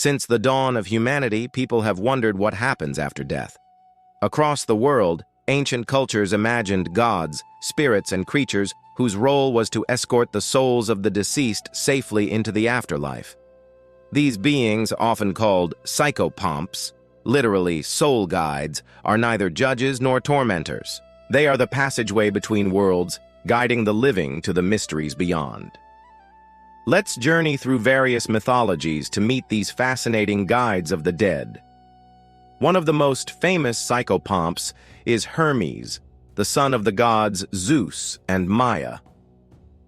Since the dawn of humanity, people have wondered what happens after death. Across the world, ancient cultures imagined gods, spirits, and creatures whose role was to escort the souls of the deceased safely into the afterlife. These beings, often called psychopomps, literally soul guides, are neither judges nor tormentors. They are the passageway between worlds, guiding the living to the mysteries beyond. Let's journey through various mythologies to meet these fascinating guides of the dead. One of the most famous psychopomps is Hermes, the son of the gods Zeus and Maia.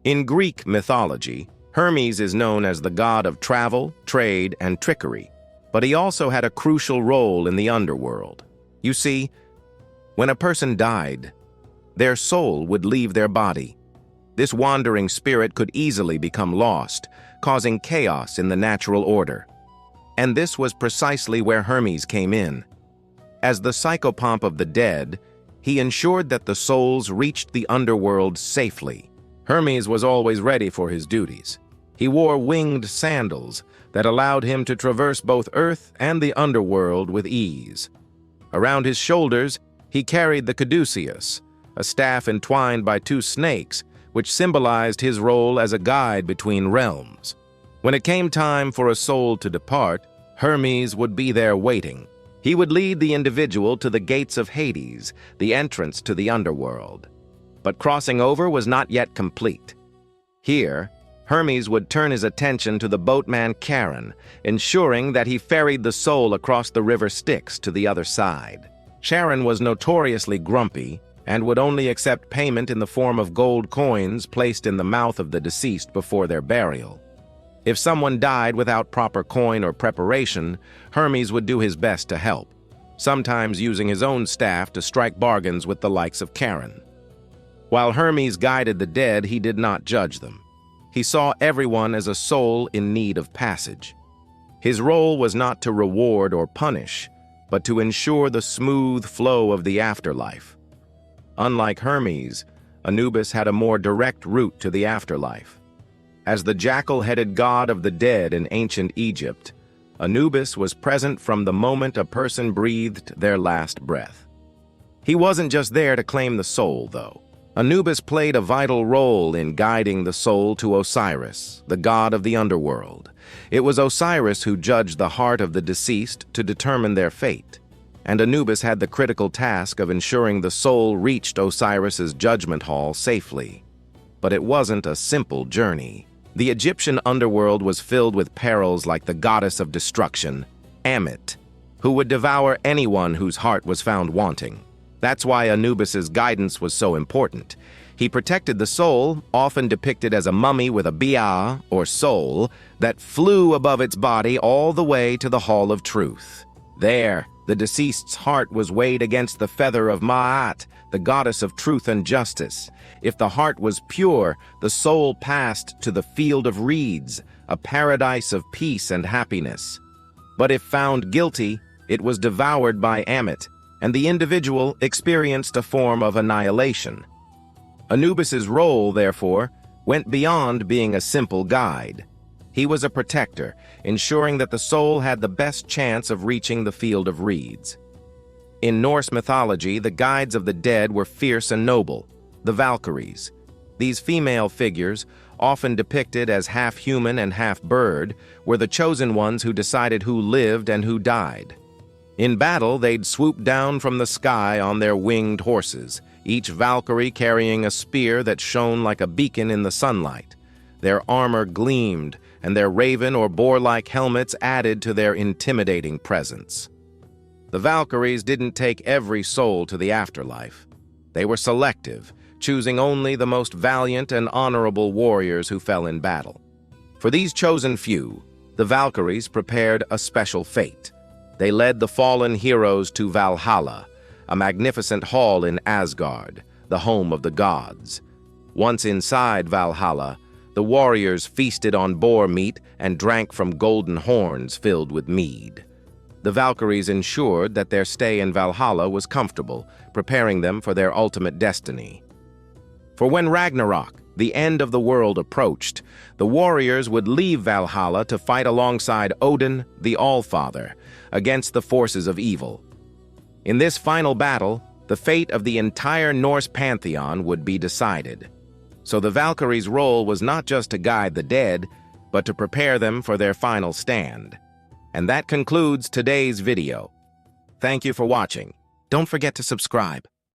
In Greek mythology, Hermes is known as the god of travel, trade, and trickery, but he also had a crucial role in the underworld. You see, when a person died, their soul would leave their body. This wandering spirit could easily become lost, causing chaos in the natural order. And this was precisely where Hermes came in. As the psychopomp of the dead, he ensured that the souls reached the underworld safely. Hermes was always ready for his duties. He wore winged sandals that allowed him to traverse both Earth and the underworld with ease. Around his shoulders, he carried the caduceus, a staff entwined by two snakes, which symbolized his role as a guide between realms. When it came time for a soul to depart, Hermes would be there waiting. He would lead the individual to the gates of Hades, the entrance to the underworld. But crossing over was not yet complete. Here, Hermes would turn his attention to the boatman Charon, ensuring that he ferried the soul across the river Styx to the other side. Charon was notoriously grumpy and would only accept payment in the form of gold coins placed in the mouth of the deceased before their burial. If someone died without proper coin or preparation, Hermes would do his best to help, sometimes using his own staff to strike bargains with the likes of Charon. While Hermes guided the dead, he did not judge them. He saw everyone as a soul in need of passage. His role was not to reward or punish, but to ensure the smooth flow of the afterlife. Unlike Hermes, Anubis had a more direct route to the afterlife. As the jackal-headed god of the dead in ancient Egypt, Anubis was present from the moment a person breathed their last breath. He wasn't just there to claim the soul, though. Anubis played a vital role in guiding the soul to Osiris, the god of the underworld. It was Osiris who judged the heart of the deceased to determine their fate, and Anubis had the critical task of ensuring the soul reached Osiris's judgment hall safely. But it wasn't a simple journey. The Egyptian underworld was filled with perils like the goddess of destruction, Ammit, who would devour anyone whose heart was found wanting. That's why Anubis's guidance was so important. He protected the soul, often depicted as a mummy with a bi'a, or soul, that flew above its body all the way to the Hall of Truth. There, the deceased's heart was weighed against the feather of Ma'at, the goddess of truth and justice. If the heart was pure, the soul passed to the field of reeds, a paradise of peace and happiness. But if found guilty, it was devoured by Ammit, and the individual experienced a form of annihilation. Anubis's role, therefore, went beyond being a simple guide. He was a protector, ensuring that the soul had the best chance of reaching the field of reeds. In Norse mythology, the guides of the dead were fierce and noble, the Valkyries. These female figures, often depicted as half human and half bird, were the chosen ones who decided who lived and who died. In battle, they'd swoop down from the sky on their winged horses, each Valkyrie carrying a spear that shone like a beacon in the sunlight. Their armor gleamed, and their raven or boar-like helmets added to their intimidating presence. The Valkyries didn't take every soul to the afterlife. They were selective, choosing only the most valiant and honorable warriors who fell in battle. For these chosen few, the Valkyries prepared a special fate. They led the fallen heroes to Valhalla, a magnificent hall in Asgard, the home of the gods. Once inside Valhalla, the warriors feasted on boar meat and drank from golden horns filled with mead. The Valkyries ensured that their stay in Valhalla was comfortable, preparing them for their ultimate destiny. For when Ragnarok, the end of the world approached, the warriors would leave Valhalla to fight alongside Odin, the All-Father, against the forces of evil. In this final battle, the fate of the entire Norse pantheon would be decided. So the Valkyries' role was not just to guide the dead, but to prepare them for their final stand. And that concludes today's video. Thank you for watching. Don't forget to subscribe.